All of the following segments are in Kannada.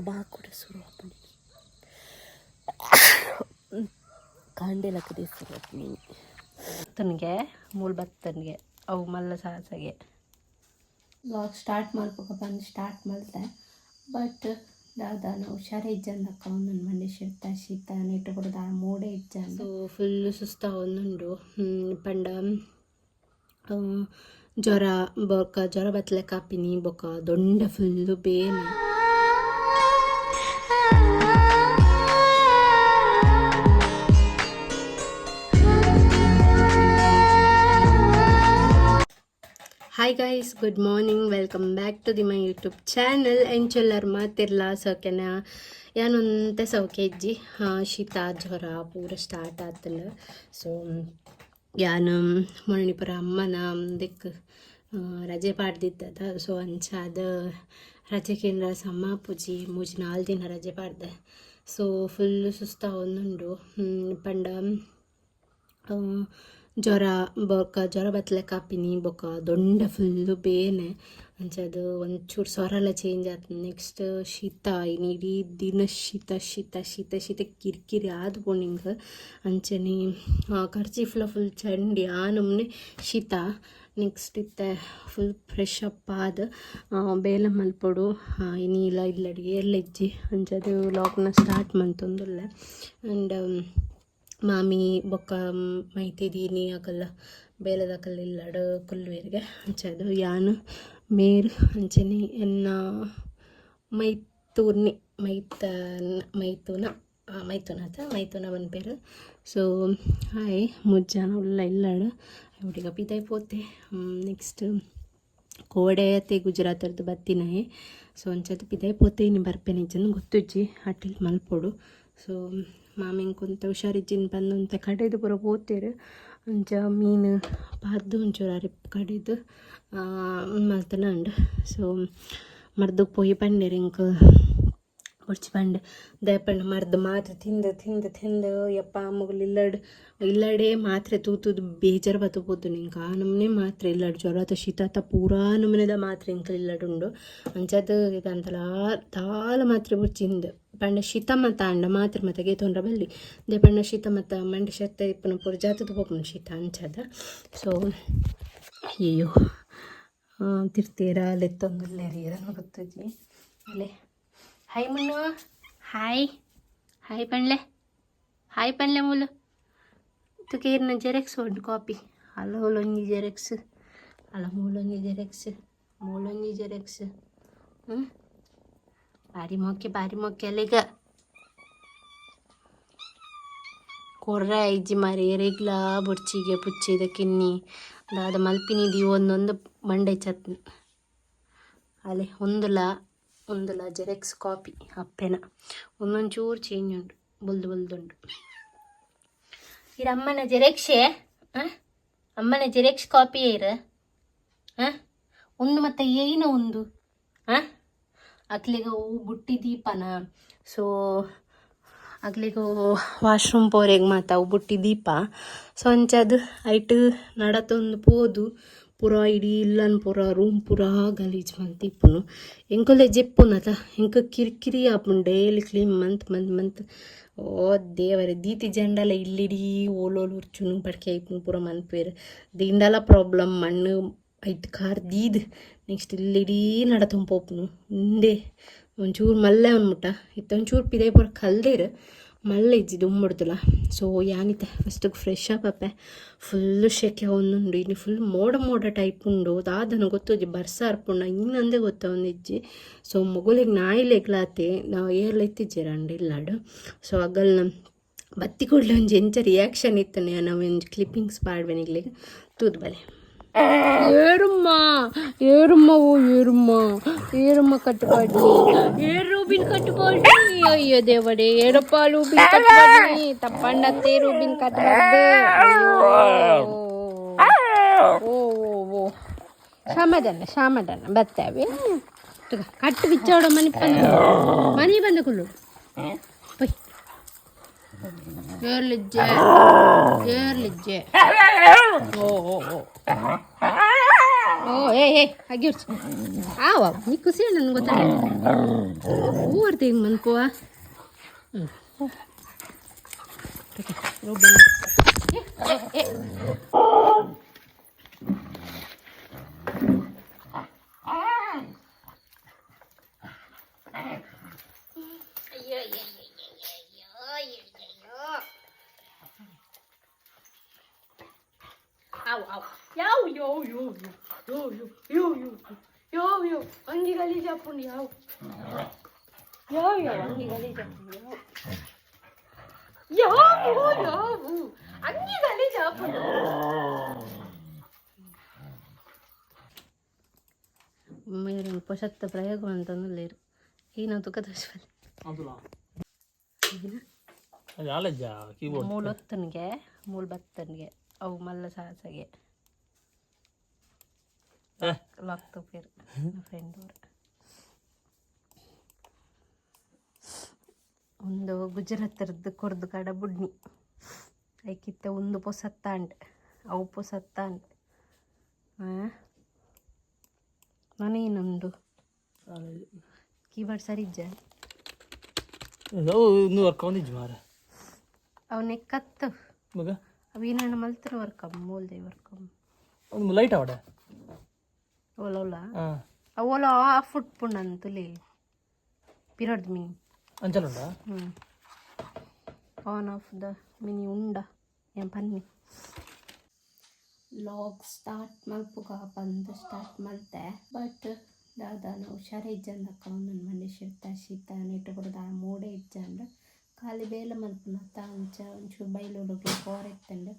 ಬಾ ಕೂಡ ಶುರು ಹಾಕಿ ಕಾಂಡೆಲ ಕಡೆ ಶುರು ಹಾಕಿ ತನಗೆ ಮೂಲ ಬತ್ತನಿಗೆ ಅವು ಮಲ್ಲ ಸಾಸಾಗೆ ಬ್ಲಾಗ್ ಸ್ಟಾರ್ಟ್ ಮಾಡ್ಬೇಕು ಬಂದು ಸ್ಟಾರ್ಟ್ ಮಾಡಿದೆ ಬಟ್ ದಾದಾನ ಹುಷಾರೇ ಇಜ್ಜಂದಕ್ಕ ಒಂದೊಂದು ಮಂಡಿ ಶೀತ ನೀಟು ಕೂಡ ದಾನ ಮೋಡೆ ಇಜ್ಜಂದು ಫುಲ್ ಸುಸ್ತ ಒಂದುಂಡು ಪಂಡ ಜ್ವರ ಬೊಕ್ಕ ಜ್ವರ ಬತ್ತಲೆ ಕಾಪಿನಿ ಬೊಕ್ಕ ದೊಂಡ ಫುಲ್ಲು ಬೇನೆ hi guys, good morning, welcome back to the my YouTube channel. ಎಂಚೆಲ್ಲರ್ ಮಾತಿರ್ಲ ಸೌಖ್ಯನ ಯಾನೊಂತೆ ಸೌಖ್ಯ ಇಜ್ಜಿ ಶೀತ ಜ್ವರ ಪೂರ ಸ್ಟಾರ್ಟ್ ಆತಂಡ. ಸೊ ಯಾನು ಮೊನ್ನಿಪುರ ಅಮ್ಮನ ದಿಕ್ಕು ರಜೆ ಪಾಡ್ದಿದ್ದದ. ಸೊ ಅಂಚಾದ ರಜೆ ಕೇಂದ್ರ ಸಮ್ಮ ಪೂಜಿ 3-4 ದಿನ ರಜೆ ಪಾಡ್ದೆ. ಸೊ ಫುಲ್ ಸುಸ್ತ ಒಂದುಂಡು ಪಂಡ ಜ್ವರ ಬೊಕ್ಕ ಜ್ವರ ಬತ್ತಲೆ ಕಾಪಿನಿ ಬೊಕ್ಕ ದೊಂಡ ಫುಲ್ಲು ಬೇನೆ ಅಂಚದು ಒಂಚೂರು ಸ್ವರೆಲ್ಲ ಚೇಂಜ್ ಆಗ್ತದೆ. ನೆಕ್ಸ್ಟ್ ಶೀತ ಇಡೀ ದಿನ ಶೀತ ಕಿರಿಕಿರಿ ಆದ್ಕೊಂಡು ಹಿಂಗೆ ಅಂಚನೆ ಕರ್ಚೀಫ್ಲ ಫುಲ್ ಚಂಡಿ ಆ ನಮ್ಮನೆ ಶೀತ. ನೆಕ್ಸ್ಟ್ ಇತ್ತೆ ಫುಲ್ ಫ್ರೆಶ್ ಅಪ್ ಆದ ಬೇಲೆ ಮಲ್ಪೊಡು ಇನ್ನಿಲ್ಲ ಇಲ್ಲಡಿ ಏರ್ಲೆಜ್ಜಿ ಅಂಚದು ಲಾಕ್ನ ಸ್ಟಾರ್ಟ್ ಮಂತೊಂದುಲ್ಲೆ. ಆ್ಯಂಡ್ ಮಾಮಿ ಬೊಕ್ಕ ಮೈತಿದೀನಿ ಆಗಲ್ಲ ಬೇಲದಕಲ್ಲ ಇಲ್ಲಡು ಕುಲ್ವೇರಿಗೆ ಅಂಚದು ಯಾನು ಮೇರು ಅಂಚನೆ ಎನ್ನ ಮೈತೂನ ಬನ್ಪೇರು. ಸೊ ಹಾಯ್ ಮುಜ್ಜಾನ ಉಲ್ಲ ಇಲ್ಲಾಡು ಹುಡುಗ ಪಿದಾಯ್ ಪೋತೆ. ನೆಕ್ಸ್ಟ್ ಕೋಡೆ ಗುಜರಾತರದ್ದು ಬತ್ತಿನಾಯಿ. ಸೊ ಅಂಚದು ಪಿದಾಯ್ ಪೋತೆ ಇನ್ನು ಬರ್ಪೇನೆ ಇಜ್ಜಂದು ಗೊತ್ತುಜ್ಜಿ ಅಟ್ಟಿಲ್ ಮಲ್ಪೊಡು. ಸೊ ಮಾಮಿಂಗ್ ಕುಂತ ಹುಷಾರಿಜ್ಜಿನ ಬಂದಂತ ಕಡೆದು ಪೂರ ಪೋತೇರು ಅಂಚ ಮೀನು ಪಾದ್ದು ಒಂಚೂರು ಅರಿಪ್ ಕಡೆದು ಮಲ್ತನ ಉಂಡು. ಸೊ ಮರ್ದು ಪೊಯ್ಯಿ ಪಂಡೇರು ಇಂಕ ಹೊಡ್ಚಿ ಪಂಡೆ ದಯಪಂಡ ಮರ್ದು ಮಾತ್ರೆ ತಿಂದು ಯಪ್ಪ ಮಗಳು ಇಲ್ಲಡೆ ಮಾತ್ರೆ ತೂತುದು ಬೇಜಾರು ಬತ್ತುಬೋದು ನಿಂಗೆ ಆ ನಮ್ಮನೆ ಮಾತ್ರೆ ಇಲ್ಲಡು ಜ್ವರ ಶೀತ ಪೂರಾ ನಮ್ಮನೆದ ಮಾತ್ರೆ ಇಂಕ ಇಲ್ಲಡುಂಡು ಅಂಚದು ಇದಂತಲ ತಾಲ ಮಾತ್ರೆ ಬುಡ್ಚಿಂದು ಪಂಡ ಶೀತ ಮತ್ತ ಅಂಡ ಮಾತ್ರೆ ಮತ್ತೆ ಗೇತೊಂಡ್ರ ಬಲ್ಲಿ ದೇ ಪಂಡ ಶೀತ ಮತ್ತು ಮಂಡಿ ಶತ್ತ ಇಪ್ಪನ ಪೂರ ಜಾತದ ಹೋಗ್ನು ಶೀತ ಅಂಚದ. ಸೊ ಅಯ್ಯೋ ತಿರ್ತೀರ ಲೆತ್ತೊಂದುಲ್ಲೇರಿ ಅದನ್ನು ಗೊತ್ತಜ್ಜಿ ಅಲ್ಲೇ ಹಾಯ್ ಮುನ್ನು ಹಾಯ್ ಪಣ್ಲೆ ಮೂಲು ತುಕೇರ್ನ ಜೆರೆಕ್ಸ್ ಉಂಟು ಕಾಪಿ ಅಲ್ಲ ಮೂಲೊಂಜಿ ಜೆರೆಕ್ಸ್ ಮೂಲೊಂಜಿ ಜೆರೆಕ್ಸ್ ಭಾರಿ ಮೊಕ್ಕೆ ಅಲ್ಲ ಈಗ ಕೊರ್ರೆ ಐಜಿ ಮಾರಿ ಎರೆಗ್ಲ ಬುಡ್ಚಿಗೆ ಪುಚ್ಚಿದ ಕಿನ್ನಿ ದಾದ ಮಲ್ಪಿನಿದಿ ಒಂದೊಂದು ಮಂಡೆ ಚತ್ನಿ ಅಲೆ ಒಂದುಲ ಜೆರೆಕ್ಸ್ ಕಾಪಿ ಅಪ್ಪೆನ ಒಂದೊಂಚೂರು ಚೇಂಜ್ ಉಂಟು ಬುಲ್ದುಂಡು ಇದು ಅಮ್ಮನ ಜೆರೆಕ್ಸ್ ಕಾಪಿ ಇರ ಒಂದು ಮತ್ತೆ ಏನು ಒಂದು ಅಕ್ಲಿಗೆ ಬುಟ್ಟಿ ದೀಪನ. ಸೊ ಅಕ್ಲಿಗೆ ವಾಶ್ರೂಮ್ ಪೋರೆಗೆ ಮಾತ ಅವು ಬುಟ್ಟಿ ದೀಪ. ಸೊ ಅಂಚದು ಐಟು ನಡತೊಂದು ಪೋದು ಪೂರ ಇಡೀ ಇಲ್ಲನ್ ಪೂರ ರೂಮ್ ಪೂರ ಗಲೀಜ್ ಮಂತಿಪ್ಪುನು ಎಂಕೊಲೆ ಜೆಪ್ಪುನತ ಎಂಕ ಕಿರಿಕಿರಿ ಆಪುನು ಡೈಲಿ ಕ್ಲೀನ್ ಮಂತ್ ಓ ದೇವರೇ ದೀತಿ ಜಂಡಲ ಇಲ್ಲಿಡೀ ಓಲೋಲು ಉರ್ಚುನು ಬಡ್ಕೆ ಐಪುನು ಪೂರ ಮನ್ಪೇರು ದಿಂಡಲ ಪ್ರಾಬ್ಲಮ್ ಮಣ್ಣು ಐದು ಕಾರ್ ದೀದ್. ನೆಕ್ಸ್ಟ್ ಇಲ್ಲಿಡೀ ನಡತೊಂಪೋಪುನು ಉಂಡೆ ಒಂಚೂರು ಮಲ್ಲೆ ಅನ್ಮುಟ್ಟ ಇತ್ತೊಂಚೂರು ಪಿದೆ ಪೂರ ಕಲ್ದೇರು ಮಳ್ಳೆ ಇಜ್ಜಿದ್ದು ಉಮ್ಮಡ್ತಲ್ಲ. ಸೊ ಯಾನಿತ್ತೆ ಫಸ್ಟಿಗೆ ಫ್ರೆಶ್ ಅಪ್ಪೆ ಫುಲ್ಲು ಶೆಕೆ ಒಂದುಂಡು ಇನ್ನು ಫುಲ್ ಮೋಡ ಟೈಪ್ ಉಂಡು ದಾದನ ಗೊತ್ತುಜ್ಜಿ ಬರ್ಸ ಅರ್ಪುಂಡ ಇನ್ನಂದೇ ಗೊತ್ತ ಒಂದಿಜ್ಜಿ. ಸೊ ಮೊಗಲಿಗೆ ನಾಯಿಲೆಗ್ಲಾತೆ ನಾವು ಏರ್ಲ ಎತ್ತಿಜ್ಜೇರ ಇಲ್ಲಾಡು. ಸೊ ಅಗಲ್ನ ಬತ್ತಿ ಕೊಡ್ಲಿ ಒಂಜಿ ಎಂಚ ರಿಯಾಕ್ಷನ್ ಇತ್ತನೆ ನಾವು ಒಂದು ಕ್ಲಿಪ್ಪಿಂಗ್ಸ್ ಪಾಡ್ವೆನಿಗ್ಲಿಗೆ ತೂದು ಬಲೆ ಏರುಮ್ಮ ಕಟ್ಟುಪಾಡಿ ರೂಬಿನ್ ಕಟ್ಟುಪಾಡಿ. ಅಯ್ಯೋ ದೇವಡೆ ಏರಪ್ಪ ರೂಬಿನ್ ಕಟ್ಟುಪಾಡಿ ತಪ್ಪಂಡತ್ತೆ ರೂಬಿನ್ ಕಟ್ಟಬಾರ್ದು. ಓ ಸಮಾಧಾನ ಬರ್ತೇವೆ ಕಟ್ಟು ಬಿಚ್ಚೋಡ ಮನಿ ಬಂದ ಕುಲ್ಲು ಏರ್ಲಿಜ್ಜೆ ಓ ಓ ಏ ಹಾಗೆ ಆವ ನೀ ಖುಷಿ ನನಗೆ ಗೊತ್ತಾಗ ಹೂವರ್ತಿ ಹಿಂಗೆ ಮನ್ಕೋವ ಅಂಗಿ ಗಲೀಜ್ ಹಾಕೊಂಡು ಅಂಗಿ ಗಲೀಜ್ ಹಾಕೊಂಡು ಅಂಗಿ ಗಲೀಜ್ ಹಾಕೊಂಡು మీరు పొసత్త ప్రయోగం అంతా లేరు ఈయన తుక్క తోసిపోయి ಮೂಲ ಹೊತ್ತನಿಗೆ ಮೂಲ ಬತ್ತನಿಗೆ ಅವು ಮಲ್ಲ ಸಾಸಗೆ ಲಾಕ್ ತೋಪೇರು ಫ್ರೆಂಡ್ ಅವರು ಒಂದು ಗುಜರಾತರದ್ದು ಕೊರ್ದು ಕಡ ಬುಡ್ನಿ ಐಕಿತ್ತ ಒಂದು ಪೊಸತ್ತಾಂಡ್ ಅವು ಪೊಸತ್ತಾಂಡ್ ನಾನೇನೊಂದು ಕೀಬೋರ್ಡ್ ಸರಿ ಇಜ್ಜ ಅವನ ಕತ್ತು ಅವೇನ ಮಲ್ತರ ವರ್ಕಮ್ ಮೂಲ್ದೆ ವರ್ಕಮ್ ಒಂದು ಲೈಟ್ ಅವಡ ಓಲೋಲ ಅವೋಲ ಆಫ್ ಉಟ್ಪುಂಡಂತುಲಿ ಪಿರಡ್ ಮಿನಿ ಅಂಚಲುಂಡ ಆನ್ ಆಫ್ ದ ಮಿನಿ ಉಂಡ ಏನ್ ಪನ್ನಿ ಲಾಗ್ ಸ್ಟಾರ್ಟ್ ಮಲ್ಪುಗ ಬಂದು ಸ್ಟಾರ್ಟ್ ಮಾಡ್ದೆ ಬಟ್ ದಾದ ನಾವು ಹುಷಾರೇ ಇಜ್ಜಂದಕ್ಕ ನನ್ನ ಮಂಡೆ ಶೀತ ನೆಟ್ಟು ಕೊಡೋದು ಆ ಮೂಡೆ ಇಜ್ಜಂಡು ಖಾಲಿ ಬೇಲೆ ಮಲ್ಪುನತ್ತ ಅಂಚ ಒಂಚೂರು ಬೈಲೋಡಿಗೆ ಕೋರೆತ್ತಂಡು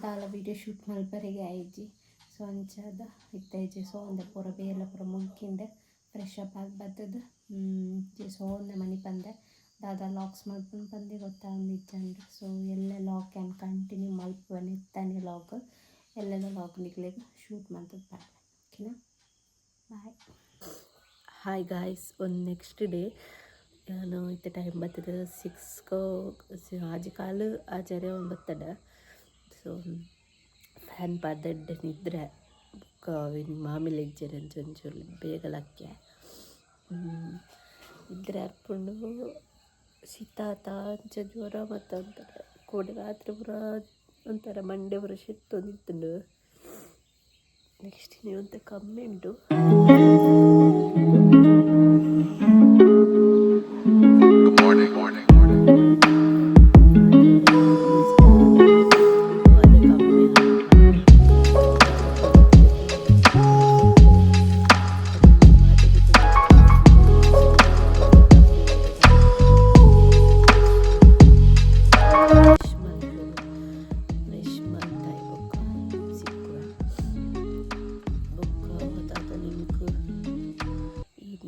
ದಾಲ ವೀಡಿಯೋ ಶೂಟ್ ಮಲ್ಪರೆಗೆ ಆಯ್ಜಿ ಸೊ ಅಂಚದ ಇತ್ತೈಜಿ ಸೋಂದೆ ಪೂರ ಬೇಲೆ ಪೂರ ಮುಗ್ಗಿಂಡೆ ಫ್ರೆಶ್ ಅಪ್ ಆಗಿ ಬರ್ತದೆ ಸೋಂದೆ ಮನೆ ಬಂದೆ ದಾದ ಲಾಕ್ಸ್ ಮಲ್ಪುನ ಬಂದು ಗೊತ್ತಾಗ ಇಜ್ಜಂಡು ಸೊ ಎಲ್ಲೇ ಲಾಕ್ ಕ್ಯಾನ್ ಕಂಟಿನ್ಯೂ ಮಲ್ಪುವನೆ ಎತ್ತಾನೆ ಲಾಗ್ ಎಲ್ಲೆಲ್ಲ ಲಾಗ್ ನಿಗ್ಲಿಗೆ ಶೂಟ್ ಮಾಡ್ತದೆ ಬಾಯ್ ಓಕೆನಾ ಬಾಯ್ ಹಾಯ್ ಗಾಯ್ಸ್ ಒಂದು ನೆಕ್ಸ್ಟ್ ಡೇ ನಾನು ಇತ್ತೆ ಟೈಮ್ ಬರ್ತದೆ 6 ಆಜಿ ಕಾಲು ಆಚಾರ್ಯ ಬರ್ತದೆ ಸೊ ಫ್ಯಾನ್ ಪಾದಡ್ಡೆ ನಿದ್ರೆ ಮಾಮೂಲಿ ಇಜ್ಜರೆ ಒಂಚೂರು ಬೇಗ ಲಕ್ಕೆ ನಿದ್ರೆ ಹರ್ಕೊಂಡು ಶೀತಾತ ಅಂಚ ಜ್ವರ ಮತ್ತು ಅಂತಾರೆ ಕೋಡೆ ರಾತ್ರಿ ಪುರ ಒಂಥರ ಮಂಡೆ ಪುರ ಶೆತ್ತೊಂದಿತ್ತು ನೆಕ್ಸ್ಟ್ ನೀವು ಅಂತ ಕಮ್ಮಿ ಉಂಟು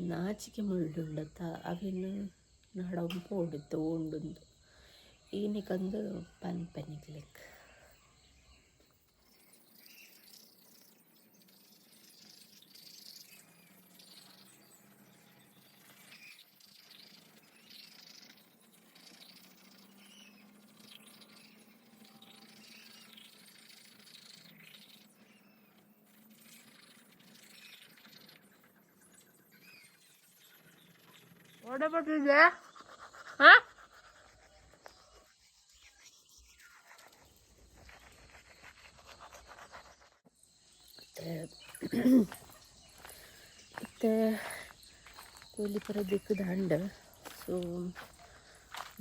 ನಾಚಿಕೆ ಮುಳ್ಳುಂಡತ್ತ ಅವೇನು ನಾಡಂಪು ಹೊಡಿತು ಉಂಡುಂದು ಏನಕ್ಕಂದು ಪನ್ಪೆನಿಗ್ಲಿಕ್ಕೆ ಓಡಬಟ್ಟಿದೆ ಹಾಂ ಮತ್ತೆ ಕೂಲಿ ಪರ ದಿಕ್ಕದ ಹಂಡ ಸೊ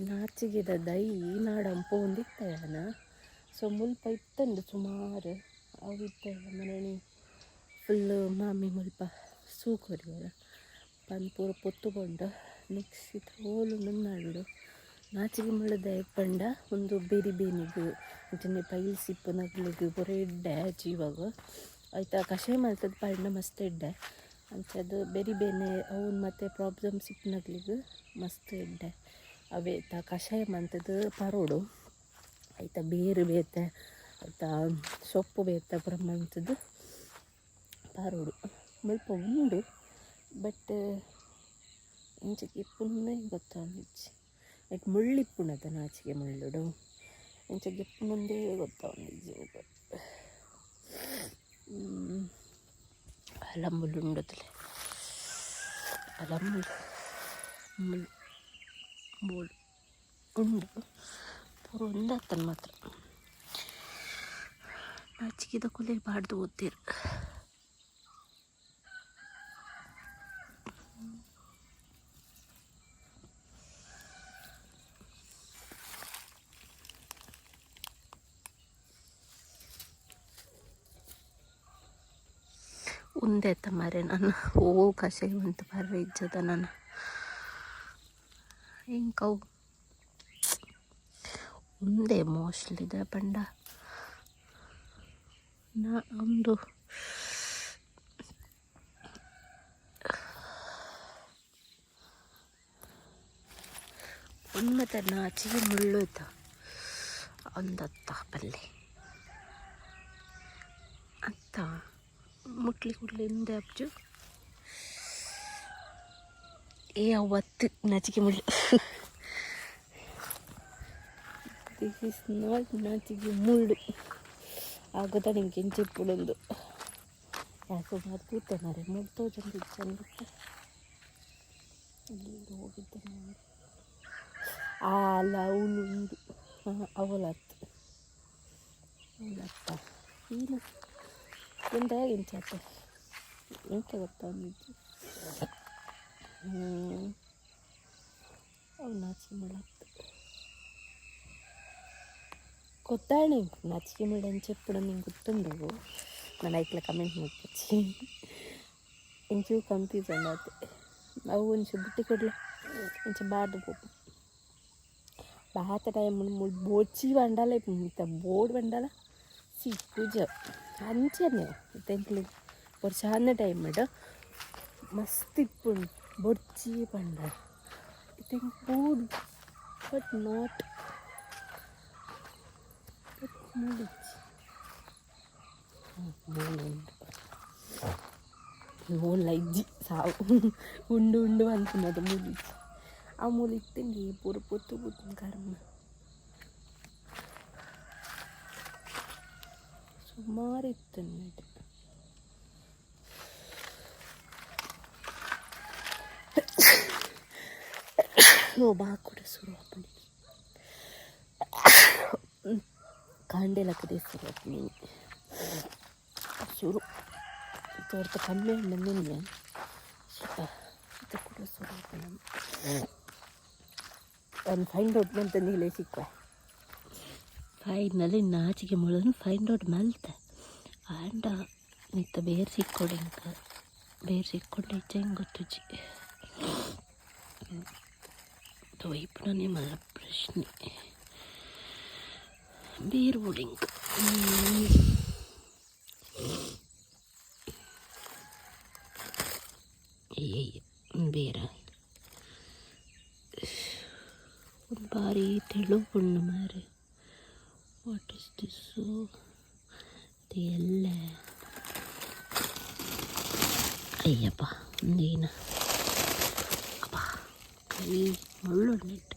ನಾಚಿಗೆದ ದೈ ನಾಡಂಪು ಒಂದಿತ್ತಯನ ಸೊ ಮುಲ್ಪ ಇತ್ತಂಡು ಸುಮಾರು ಅವು ಇತ್ತ ಮನೆ ಫುಲ್ಲು ಮಾಮಿ ಮುಲ್ಪ ಸೂಕೊರಿಯರ ಪನ್ಪೂರ ಪೊತ್ತುಕೊಂಡು ನೆಕ್ಸ್ಟ್ ಇದು ಹೋಲು ನನ್ನಾಡು ನಾಚಿಗೆ ಮುಳ್ಳದ ಪಂಡ ಒಂದು ಬೇರೆ ಬೇನಿಗೆ ಅಂಚನೆ ಪೈಲ್ ಸಿಪ್ಪು ನಗ್ಲಿಗೆ ಪೂರ ಇಡ್ಡೆ ಜೀವಾಗ ಆಯ್ತಾ ಕಷಾಯ ಮಾಡ್ತದ ಪಂಡ ಮಸ್ತ್ ಇಡ್ಡೆ ಅಂಚದು ಬೇರೆ ಬೇನೆ ಅವನು ಮತ್ತು ಪ್ರಾಬ್ಲಮ್ ಸಿಪ್ಪು ನಗ್ಲಿಗೆ ಮಸ್ತ್ ಇಡ್ಡೆ ಅವೇ ತ ಕಷಾಯ ಮಾಡ್ತದ ಪರೋಡು ಆಯ್ತಾ ಬೇರು ಬೇತೆ ಆಯ್ತಾ ಸೊಪ್ಪು ಬೇತ ಪುರ ಮಾಡ್ತದ್ದು ಪರೋಡು ಮುಲ್ಪ ಉಂಡು ಬಟ್ ಇಂಚಕ್ಕೆ ಇಪ್ಪುನ್ನೇ ಗೊತ್ತಾಗಿಚ್ಚಿ ಆಯ್ತು ಮುಳ್ಳಿಪ್ಪುಣದ ನಾಚಿಗೆ ಮುಳ್ಳುಡು ಇಂಚಕ್ಕೆ ಇಪ್ಪುನೊಂದೇ ಗೊತ್ತಾಗಿಜ್ಜಿ ಅಲಂಬುಲು ಉಂಡೋದಿಲ್ಲ ಅಲಂಬುಲು ಮುಲ್ ಮೂಳು ಉಂಡು ಪೂರ ಒಂದಾತನ ಮಾತ್ರ ನಾಚಿಕಿದ ಕೊಲೆ ಬಾಡ್ದು ಓದ್ತೀರು ಉಂದೆ ಆಯ್ತ ಮಾರೆ ನಾನು ಕಷಾಯವಂತ ಬರ್ರೆ ಇಜ್ಜದ ನಾನು ಹೆಂಗವು ಉಂದೆ ಮೋಸ್ಟ್ಲಿ ಇದೆ ಪಂಡ ನಾ ಒಂದು ಮತ್ತೆ ನಾಚಿಗೆ ಮುಳ್ಳು ಇದ್ದ ಒಂದತ್ತ ಪಲ್ಲೆ ಅತ್ತ ಮುಟ್ಲಿ ಕುಡ್ಲಿ ಹಿಂದೆ ಅಬ್ಜು ಅವತ್ತು ನಾಚಿಕೆ ಮುಳ್ಳು ದಿಸ್ ಇಸ್ ನಾಟ್ ನಾಚಿಕೆ ಮುಳ್ಳು ಆಗೋದ ನಿಂಗೆ ಎಂಚಿಪ್ಪುಳೊಂದು ಯಾಕೋ ಮರ್ತಿದ್ದೆ ಮಾರೆ ಮುಳ್ತೋ ಚಂದಿತ್ತು ಇಲ್ಲಿ ಹೋಗಿದ್ದೆ ನಾನು ಅಲ್ಲ ಅವಳು ಉಂಡು ಅವಳತ್ತು ಏನು ಎಂತ ಎಂಚಾತ ಎಂತ ಗೊತ್ತಾ ಅವು ನಾಚಿಕೆ ಮುಳ್ಳತ್ತು ಗೊತ್ತಾಣೆ ನಾಚಿಕೆ ಮುಳ್ಳು ಎಂచెప్పుడు ನಿಂಗೆ ಗೊತ್ತುಂಡು ನಾನು ಐಕ್ಲ ಕಮೆಂಟ್ ಮಾಡ್ಕೊಚ್ಚಿ ಎಂಚೂ ಕನ್ಫ್ಯೂಸನ್ ಆಯ್ತು ಅವು ಒಂಚೂರು ಬಿಟ್ಟು ಕೊಡಲ ಎಂಚ ಬಾರ್ದು ಹೋಗು ಬಾತ ಟೈಮ್ ಬೋಚಿ ಬಂಡಾಲ ಇಂತ ಬೋರ್ಡ್ ಬಂಡಾಲ ಸಿಕ್ಕುಜ ಅಂಚನೆ ತೆಂಕ್ಲು ஒரு சாந்த ಟೈಮ್ ಇಡ ಮಸ್ತ್ ಇಪ್ಪುಂಡು ಬೊಡ್ಚಿ ಬಂಡಾಲ ತೆಂಕ್ ಬೋರ್ಡ್ ಬಟ್ ನಾಟ್ ಮೂಲ ಇಜ್ಜಿ ಸಾವು ಉಂಡು ಉಂಡು ಅಂತಿನದು ಮೂಲಿಜ್ಜಿ ಆ ಮೂಲಿತ್ತಂಗೆ ಪೂರ ಪೊತ್ತು ಪುತ್ತಿನ ಕರ್ಮ ಸುಮಾರು ಇತ್ತು ಬಾ ಕೂಡ ಶುರು ಹಾಕೊಂಡು ಕಾಂಡೆಲಕ್ಕದೇ ಶುರು ನೀನು ಶುರು ತೋರ್ತ ಕಮ್ಮಿ ನಿನ್ನೆ ಕೂಡ ಶುರು ಹಾಕೊಂಡು ಒಂದು ಫೈಂಡ್ ಔಟ್ ಅಂತ ನೀಲೇ ಸಿಕ್ಕುವ ಫೈನಲಿ ನಾಚಿಕೆ ಮುಳನ್ನು ಫೈಂಡ್ ಔಟ್ ಮಲ್ತೆ ಆಂಡ ನಿತ್ತ ಬೇರೆ ಸಿಕ್ಕೊಡೆ ಇಂಕ ಬೇರೆ ಸಿಕ್ಕೊಂಡೆ ಇಚ್ಚ ಹೆಂಗೆ ಗೊತ್ತುಜ್ಜಿ ತೋಯಿಪುನೇ ಮಲ್ಲ ಪ್ರಶ್ನೆ ಬೇರು ಬುಡಿಂಕ ಬೇರ ಒಂದು ಬಾರಿ ತೆಳು ಪುಣ್ಣು ಮಾರೆ ವಾಟ್ ಇಸ್ ದಿಸ್ಸು ಎಲ್ಲ ಅಯ್ಯಪ್ಪ ಒಂದೇನ ಅಪ್ಪ ಕೈ ಮುಳ್ಳುಂಡಿಟ್ಟು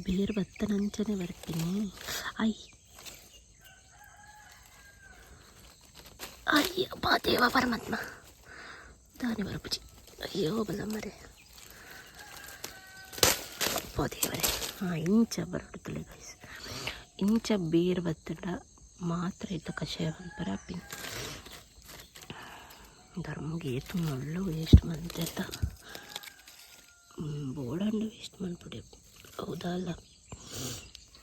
ಬೇರೆ ಭತ್ತನಂಚನೆ ಬರ್ತೀನಿ ಅಯ್ಯಪ್ಪ ದೇವ ಪರಮಾತ್ಮ ದಾನಿ ಬರಪುಜಿ ಅಯ್ಯೋ ಬಲ ಮರೆ ಅಪ್ಪ ದೇವರೇ ಇಂಚ ಬರಡುತ್ತಲೆ ಗೈಸ್ ಇಂಚ ಬೇರು ಬತ್ತಡ ಮಾತ್ರ ಇತ್ತು ಕಷಾಯ ಪರಾಪಿನ ಧರ್ಮಗೆ ಏತು ಮುಳ್ಳು ವೇಸ್ಟ್ ಮಂತೆತ ಬೋಡಂಡು ವೇಸ್ಟ್ ಮಾಡ್ಬಿಡಿ ಹೌದಲ್ಲ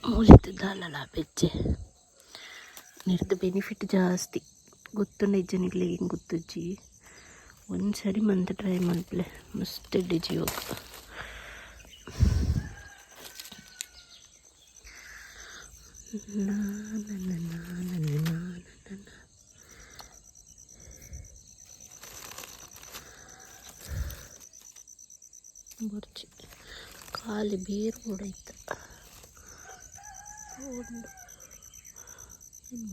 ಮೂಲಿದ್ದಲ್ಲ ಬೆಚ್ಚೆ ನಿರ್ದು ಬೆನಿಫಿಟ್ ಜಾಸ್ತಿ ಗೊತ್ತುಂಡ ಇಜ್ಜನಿಗ್ಲಿ ಹೆಂಗೆ ಗೊತ್ತಜ್ಜಿ ಒಂದು ಸರಿ ಮಂತ್ ಟ್ರೈ ಮಾಡ್ಬಿಲೆ ಮಸ್ತ್ ಡಿಜಿ ಹೋಗ ಬರ್ಚಿ ಖಾಲಿ ಬೇರು ಹೊಡೈತ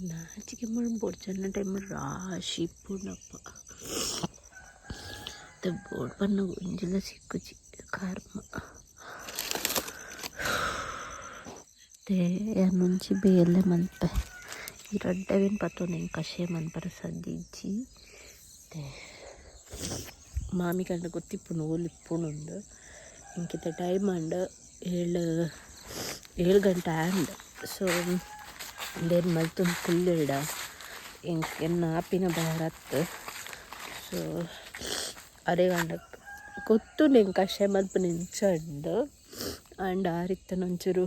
ನಾಚಿಕೆ ಮಾಡ್ಬೋದು ಚೆನ್ನ ಟೈಮಲ್ಲಿ ರಾಶಿ ಪೂರ್ಣಪ್ಪ ಬೋರ್ಡ್ ಬಣ್ಣ ಒಂಜೆಲ್ಲ ಸಿಕ್ಕುಜಿ ಕರ್ಮ నుంచి ಬೇಲೆ ಮನ್ಪೆ ಈ ರಡ್ಡವಿನ ಪತ್ತೊಂದು ಕಷೆ ಮನ್ಪರ ಸದ್ದಿಜ್ಜಿ ಮಾಮಿ ಕಂಡು ಗೊತ್ತಿಪ್ಪುಂಡು ಓಲಿಪ್ಪುಣುಂಡು ಇಂಕಿತ ಟೈಮ್ ಅಂಡ್ 7 ಗಂಟೆ ಆ್ಯಂಡ್ ಸೊ ದೇನ್ ಮಲ್ತೊಂದು ಕುಲ್ಲಿಡ ಇಂಕೆ ನಾಪಿನ ಭಾರತ್ ಸೊ ಅದೇ ಗಂಡಕ್ಕೆ ಗೊತ್ತು ನಿಂಗೆ ಕಷೆ ಮಲ್ಪ ನಿಂಚಂಡು ಆ್ಯಂಡ್ ಆರಿತ್ತನೊಂಚೂರು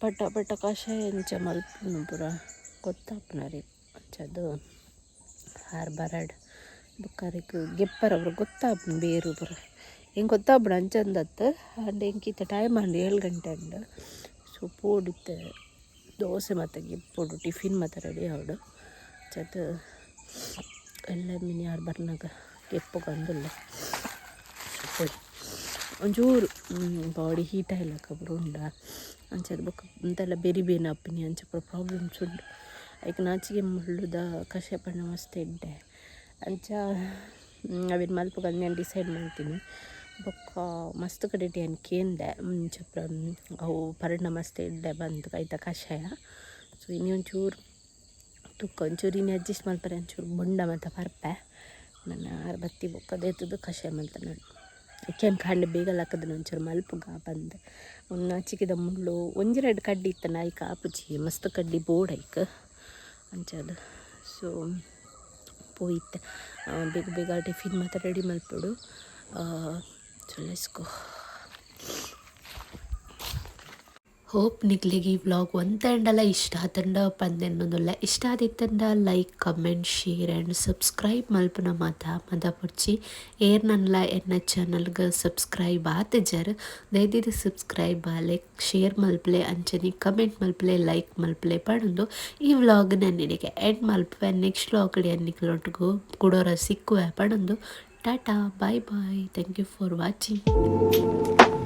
ಪಟ ಕಷಾಯ ಎಂಚ ಮಲ್ಪುನು ಪೂರ ಗೊತ್ತಾಪುನರಿ ಅಂಚದು ಹಾರ್ಬರಡ್ ಬುಕ್ಕಾರಿಗೂ ಗೆಪ್ಪರವ್ರು ಗೊತ್ತಾಪುನು ಬೇರು ಪೂರ ಹಿಂಗೆ ಗೊತ್ತಾಪುಡು ಅಂಚಂದತ್ತು ಆ್ಯಂಡ್ ಇಂಕಿತ ಟೈಮ್ ಅಂಡು 7 ಗಂಟೆ ಅಂಡು ಸೊ ಪೋಡಿತ್ತೆ ದೋಸೆ ಮತ್ತು ಗೆಪ್ಪುಡು ಟಿಫಿನ್ ಮತ್ತು ರೆಡಿ ಆವಡು ಅಂಚದು ಎಲ್ಲ ಮಿನಿ ಹಾರ್ಬರ್ನಾಗ ಗೆಪ್ಪು ಕಂದುಲ್ಲ ಪೊಡಿ ಒಂಚೂರು ಬಾಡಿ ಹೀಟ್ ಆಯ್ಲಕ್ಕ ಉಂಡ ಅಂಚದು ಬೊಕ್ಕ ಅಂತೆಲ್ಲ ಬೆರಿ ಬೇನೆ ಅಪ್ಪಿನಿ ಅಂಚ ಪ್ರಾಬ್ಲಮ್ಸ್ ಉಂಡು ಐಕ್ ನಾಚಿಗೆ ಮುಳ್ಳುದ ಕಷಾಯ ಪಣ್ಣ ಮಸ್ತ್ ಇಡ್ಡೆ ಅಂಚ ಅವೇನು ಮಲ್ಪಗ ನಾನು ಡಿಸೈಡ್ ಮಾಡ್ತೀನಿ ಬೊಕ್ಕ ಮಸ್ತ್ ಕಡೆ ಏನು ಕೇಂದೆ ಮುಂಚೆ ಅವು ಪರ್ಣ ಮಸ್ತ್ ಇಡ್ಡೆ ಬಂದು ಕೈತ ಕಷಾಯ ಸೊ ಇನ್ನು ಒಂಚೂರು ತುಕ್ಕ ಒಂಚೂರು ಇನ್ನು ಅಡ್ಜಸ್ಟ್ ಮಲ್ಪರೆ ಒಂಚೂರು ಬೊಂಡ ಮತ್ತು ಪರ್ಪೆ ನನ್ನ ಬತ್ತಿ ಬೊಕ್ಕದೇತದು ಕಷಾಯ ಮಲ್ತ ನಾನು ಕೆಂಪು ಕಾಣಲೆ ಬೇಗ ಲಕ್ಕದ ಒಂಚೂರು ಮಲ್ಪುಗ ಬಂದು ಒಂದು ನಾಚಿಕಿದ ಮುಳ್ಳು 1-2 ಕಡ್ಡಿ ಇತ್ತನ ಐಕ ಆಪುಚಿ ಮಸ್ತ್ ಕಡ್ಡಿ ಬೋರ್ಡ್ ಐಕ ಅಂಚದು ಸೊ ಪೋಯಿತ್ತೆ ಬೇಗ ಟಿಫಿನ್ ಮತ್ತು ರೆಡಿ ಮಲ್ಪಡು ಸೊ ಲೆಟ್ಸ್ ಗೋ. ಹೋಪ್ ನಿಕ್ಲಿಗೆ ಈ ವ್ಲಾಗ್ ಒಂದಂಡಲ್ಲ ಇಷ್ಟ ಆತಂಡ ಪಂದೆನ್ನೊಂದುಲ್ಲ ಇಷ್ಟ ಆದಿತ್ತಂಡ like comment share and subscribe ಮಲ್ಪನ ಮದ ಪುಡ್ಚಿ ಏರ್ನಲ್ಲ ಎನ್ನ ಚಾನಲ್ಗೆ ಸಬ್ಸ್ಕ್ರೈಬ್ ಆತಜರ್ ದಯದಿದ್ದು ಸಬ್ಸ್ಕ್ರೈಬ್ ಆಲೆ ಶೇರ್ ಮಲ್ಪಲೆ ಅಂಚನೆ ಕಮೆಂಟ್ ಮಲ್ಪಲೆ ಲೈಕ್ ಮಲ್ಪಲೆ ಪಡೊಂದು ಈ ವ್ಲಾಗ್ ನನ್ನಿಗೆ ಎಂಡ್ ಮಲ್ಪೆ ನೆಕ್ಸ್ಟ್ ವ್ಲಾಗ್ ಅನ್ನಿಕ್ಲೊಟ್ಟಿಗೂ ಕೊಡೋರ ಸಿಕ್ಕುವೆ ಪಡೊಂದು tata bye bye thank you for watching.